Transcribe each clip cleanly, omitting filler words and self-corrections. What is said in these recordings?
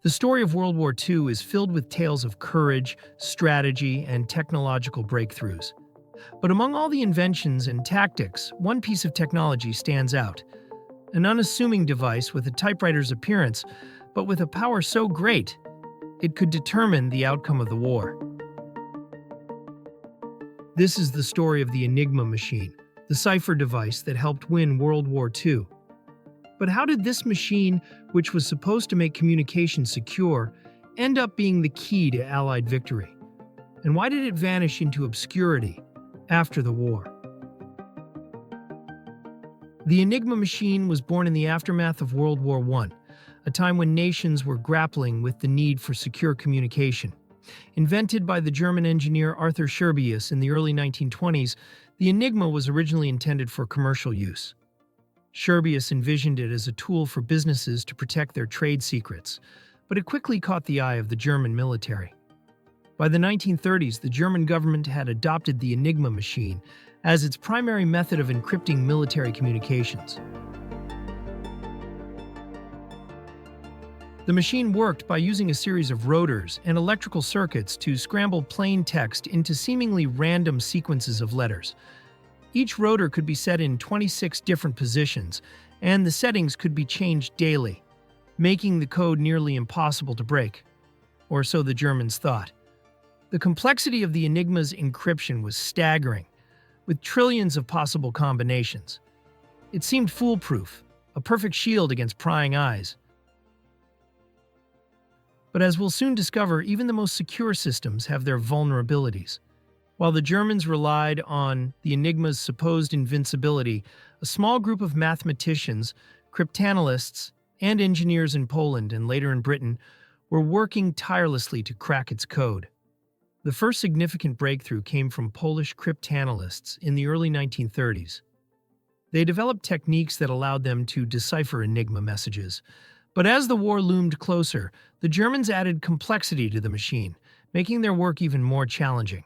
The story of World War II is filled with tales of courage, strategy, and technological breakthroughs. But among all the inventions and tactics, one piece of technology stands out. An unassuming device with a typewriter's appearance, but with a power so great, it could determine the outcome of the war. This is the story of the Enigma Machine, the cipher device that helped win World War II. But how did this machine, which was supposed to make communication secure, end up being the key to Allied victory? And why did it vanish into obscurity after the war? The Enigma Machine was born in the aftermath of World War I, a time when nations were grappling with the need for secure communication. Invented by the German engineer Arthur Scherbius in the early 1920s, the Enigma was originally intended for commercial use. Scherbius envisioned it as a tool for businesses to protect their trade secrets, but it quickly caught the eye of the German military. By the 1930s, the German government had adopted the Enigma Machine as its primary method of encrypting military communications. The machine worked by using a series of rotors and electrical circuits to scramble plain text into seemingly random sequences of letters. Each rotor could be set in 26 different positions, and the settings could be changed daily, making the code nearly impossible to break. Or so the Germans thought. The complexity of the Enigma's encryption was staggering, with trillions of possible combinations. It seemed foolproof, a perfect shield against prying eyes. But as we'll soon discover, even the most secure systems have their vulnerabilities. While the Germans relied on the Enigma's supposed invincibility, a small group of mathematicians, cryptanalysts, and engineers in Poland and later in Britain were working tirelessly to crack its code. The first significant breakthrough came from Polish cryptanalysts in the early 1930s. They developed techniques that allowed them to decipher Enigma messages. But as the war loomed closer, the Germans added complexity to the machine, making their work even more challenging.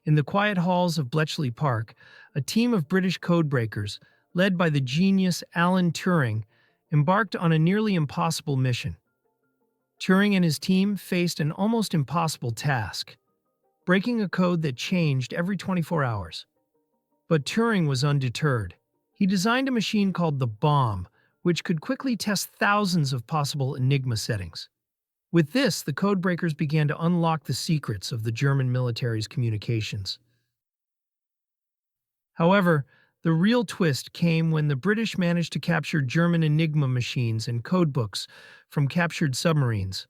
In the quiet halls of Bletchley Park, a team of British codebreakers, led by the genius Alan Turing, embarked on a nearly impossible mission. Turing and his team faced an almost impossible task, breaking a code that changed every 24 hours. But Turing was undeterred. He designed a machine called the Bombe, which could quickly test thousands of possible Enigma settings. With this, the codebreakers began to unlock the secrets of the German military's communications. However, the real twist came when the British managed to capture German Enigma machines and codebooks from captured submarines.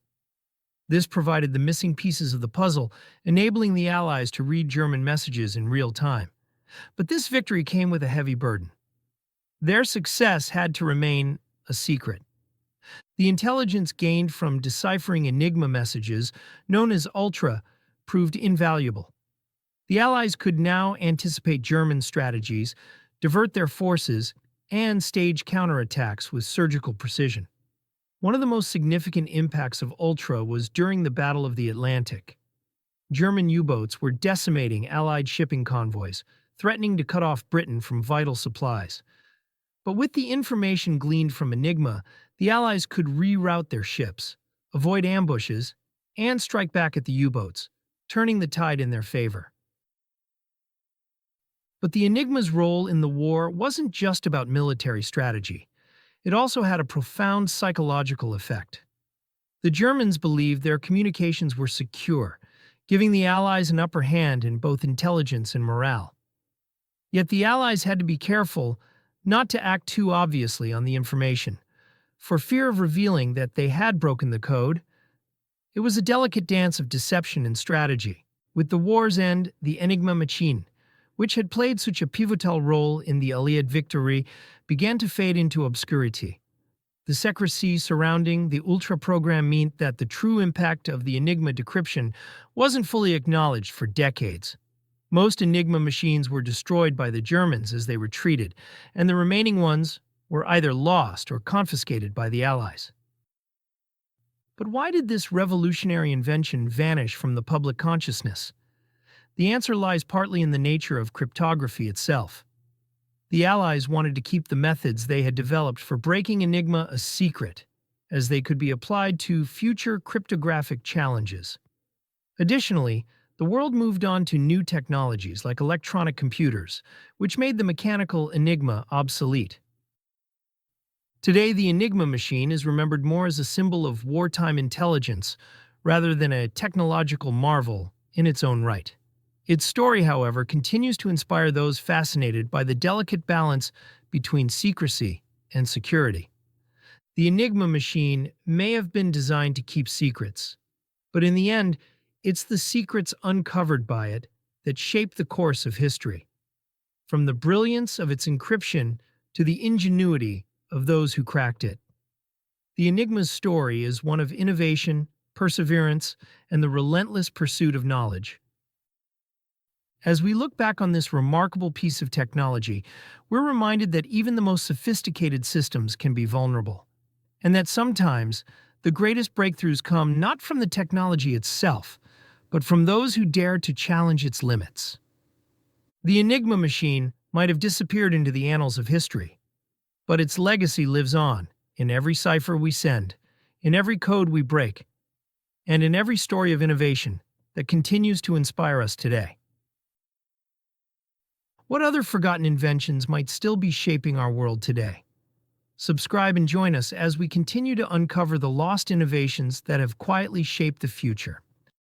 This provided the missing pieces of the puzzle, enabling the Allies to read German messages in real time. But this victory came with a heavy burden. Their success had to remain a secret. The intelligence gained from deciphering Enigma messages, known as Ultra, proved invaluable. The Allies could now anticipate German strategies, divert their forces, and stage counterattacks with surgical precision. One of the most significant impacts of Ultra was during the Battle of the Atlantic. German U-boats were decimating Allied shipping convoys, threatening to cut off Britain from vital supplies. But with the information gleaned from Enigma, the Allies could reroute their ships, avoid ambushes, and strike back at the U-boats, turning the tide in their favor. But the Enigma's role in the war wasn't just about military strategy. It also had a profound psychological effect. The Germans believed their communications were secure, giving the Allies an upper hand in both intelligence and morale. Yet the Allies had to be careful not to act too obviously on the information, for fear of revealing that they had broken the code. It was a delicate dance of deception and strategy. With the war's end, the Enigma Machine, which had played such a pivotal role in the Allied victory, began to fade into obscurity. The secrecy surrounding the Ultra program meant that the true impact of the Enigma decryption wasn't fully acknowledged for decades. Most Enigma machines were destroyed by the Germans as they retreated, and the remaining ones were either lost or confiscated by the Allies. But why did this revolutionary invention vanish from the public consciousness? The answer lies partly in the nature of cryptography itself. The Allies wanted to keep the methods they had developed for breaking Enigma a secret, as they could be applied to future cryptographic challenges. Additionally, the world moved on to new technologies like electronic computers, which made the mechanical Enigma obsolete. Today, the Enigma machine is remembered more as a symbol of wartime intelligence rather than a technological marvel in its own right. Its story, however, continues to inspire those fascinated by the delicate balance between secrecy and security. The Enigma machine may have been designed to keep secrets, but in the end, it's the secrets uncovered by it that shape the course of history. From the brilliance of its encryption to the ingenuity of those who cracked it. The Enigma's story is one of innovation, perseverance, and the relentless pursuit of knowledge. As we look back on this remarkable piece of technology, we're reminded that even the most sophisticated systems can be vulnerable, and that sometimes the greatest breakthroughs come not from the technology itself, but from those who dare to challenge its limits. The Enigma machine might have disappeared into the annals of history, but its legacy lives on in every cipher we send, in every code we break, and in every story of innovation that continues to inspire us today. What other forgotten inventions might still be shaping our world today? Subscribe and join us as we continue to uncover the lost innovations that have quietly shaped the future.